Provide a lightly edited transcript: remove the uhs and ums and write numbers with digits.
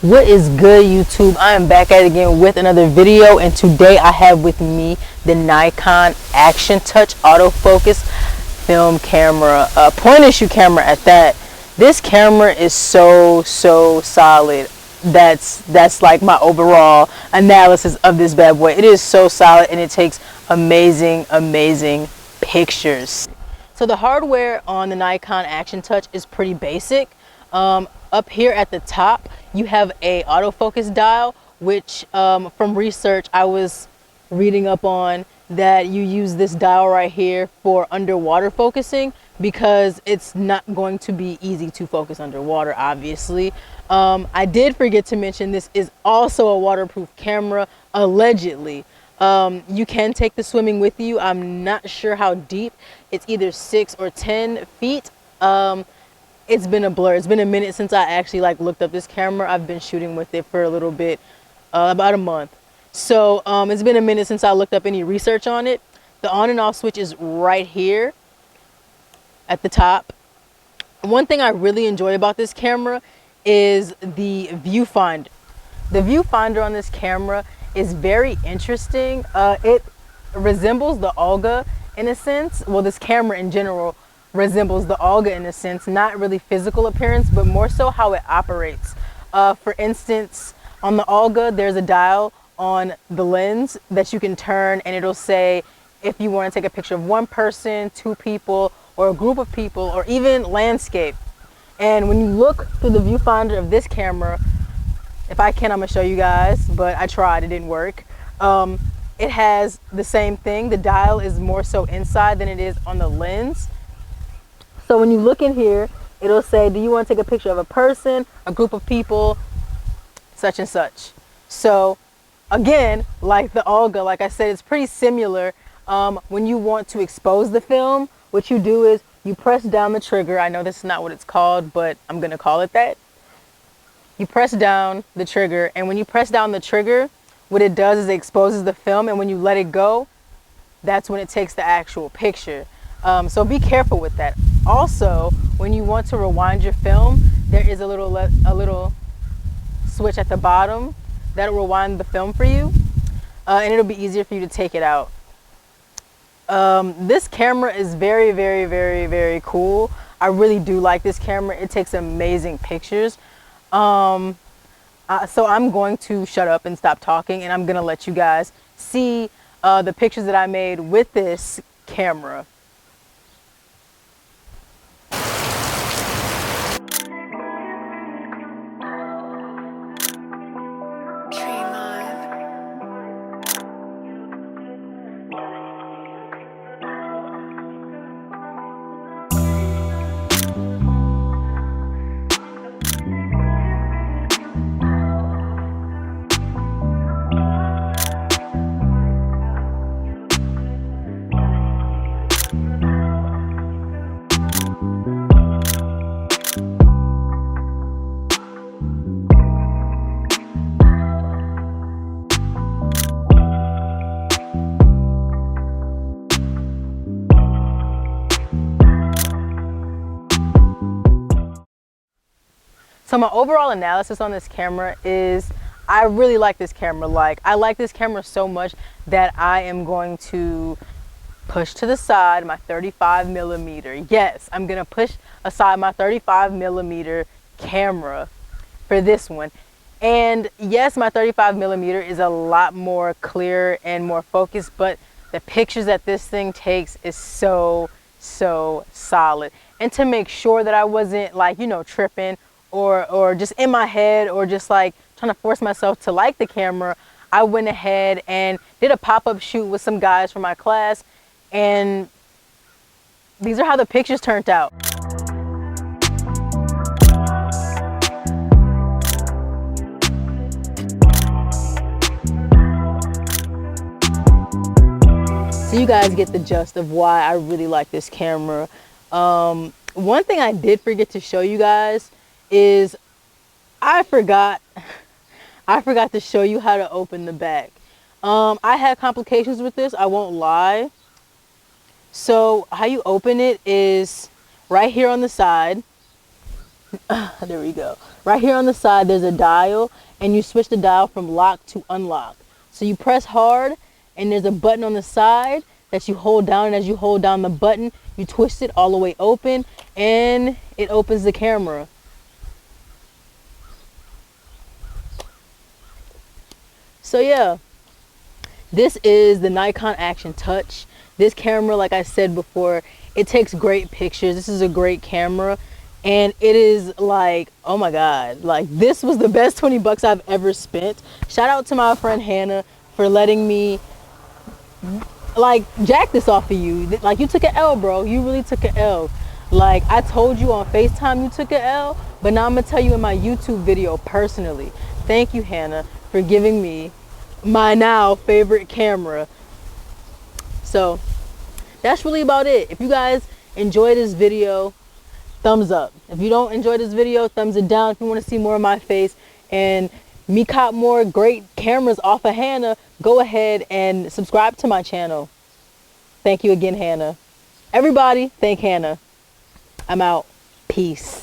What is good, YouTube? I am back at it again with another video, and today I have with me the Nikon Action Touch autofocus film camera, point and shoot camera at that. This camera is so solid. That's like my overall analysis of this bad boy. It is so solid and it takes amazing pictures. So the hardware on the Nikon Action Touch is pretty basic. Up here at the top you have a autofocus dial, which from research I was reading up on that you use this dial right here for underwater focusing because it's not going to be easy to focus underwater, obviously. I did forget to mention this is also a waterproof camera, allegedly. You can take the swimming with you. I'm not sure how deep. It's either 6 or 10 feet. It's been a blur. It's been a minute since I actually looked up this camera. I've been shooting with it for a little bit, about a month. So it's been a minute since I looked up any research on it. The on and off switch is right here at the top. One thing I really enjoy about this camera is the viewfinder. The viewfinder on this camera is very interesting. It resembles the Olga in a sense. Well, this camera in general resembles the Olga in a sense, not really physical appearance, but more so how it operates. For instance, on the Olga, there's a dial on the lens that you can turn, and it'll say if you want to take a picture of one person, two people, or a group of people, or even landscape. And when you look through the viewfinder of this camera, if I can, I'm gonna show you guys, but I tried, it didn't work. It has the same thing. The dial is more so inside than it is on the lens. So when you look in here, it'll say, do you want to take a picture of a person, a group of people, such and such. So again, like the Olga, like I said, it's pretty similar. When you want to expose the film, what you do is you press down the trigger. I know this is not what it's called, but I'm going to call it that. You press down the trigger, and when you press down the trigger, what it does is it exposes the film, and when you let it go, that's when it takes the actual picture. So be careful with that. Also, when you want to rewind your film, there is a little switch at the bottom that'll rewind the film for you, and it'll be easier for you to take it out. This camera is very cool. I really do like this camera. It takes amazing pictures. So I'm going to shut up and stop talking, and I'm gonna let you guys see the pictures that I made with this camera. So my overall analysis on this camera is I really like this camera. I like this camera so much that I am going to push to the side my 35mm. Yes, I'm gonna push aside my 35mm camera for this one. And yes, my 35mm is a lot more clear and more focused, but the pictures that this thing takes is so solid. And to make sure that I wasn't tripping or just in my head or just trying to force myself to like the camera, I went ahead and did a pop-up shoot with some guys from my class, and these are how the pictures turned out. So you guys get the gist of why I really like this camera. One thing I did forget to show you guys is I forgot to show you how to open the back. I had complications with this, I won't lie. So how you open it is right here on the side. There we go. Right here on the side, there's a dial, and you switch the dial from lock to unlock. So you press hard, and there's a button on the side that you hold down, and as you hold down the button, you twist it all the way open, and it opens the camera. So yeah, this is the Nikon Action Touch. This camera, like I said before, it takes great pictures. This is a great camera, and it is like, oh my god, like this was the best 20 bucks I've ever spent. Shout out to my friend Hannah for letting me like jack this off of you. Like, you took an L, bro. You really took an L. Like, I told you on FaceTime you took an L, but now I'm gonna tell you in my YouTube video personally. Thank you, Hannah, for giving me my now favorite camera. So that's really about it. If you guys enjoy this video, thumbs up. If you don't enjoy this video, thumbs it down. If you want to see more of my face and me cop more great cameras off of Hannah, go ahead and subscribe to my channel. Thank you again, Hannah. Everybody, thank Hannah. I'm out. Peace.